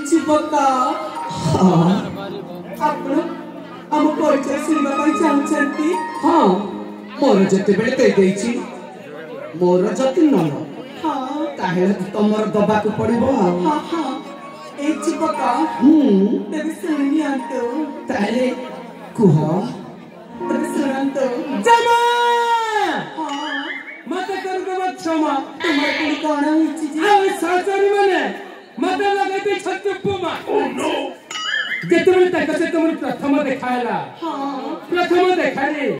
चिपका आपण आम परिचय सुनवा पाई चाहछंती। हाँ मोर जते बेले कहि देछि मोर जति नन हाँ ताहेले तमर दबा को पड़िबो। हाँ हाँ ए चिपका तेरे सुनिया तो ताहेले कुह तेरे सुनन तो जमा हाँ मत कर दो क्षमा तुम्हारे कोई गाना हिची जी आ साचरी माने मत लगते छत्तुपुमा। ओह नो जेते बेले तक से तुम प्रथम देखायला हाँ प्रथम देखाले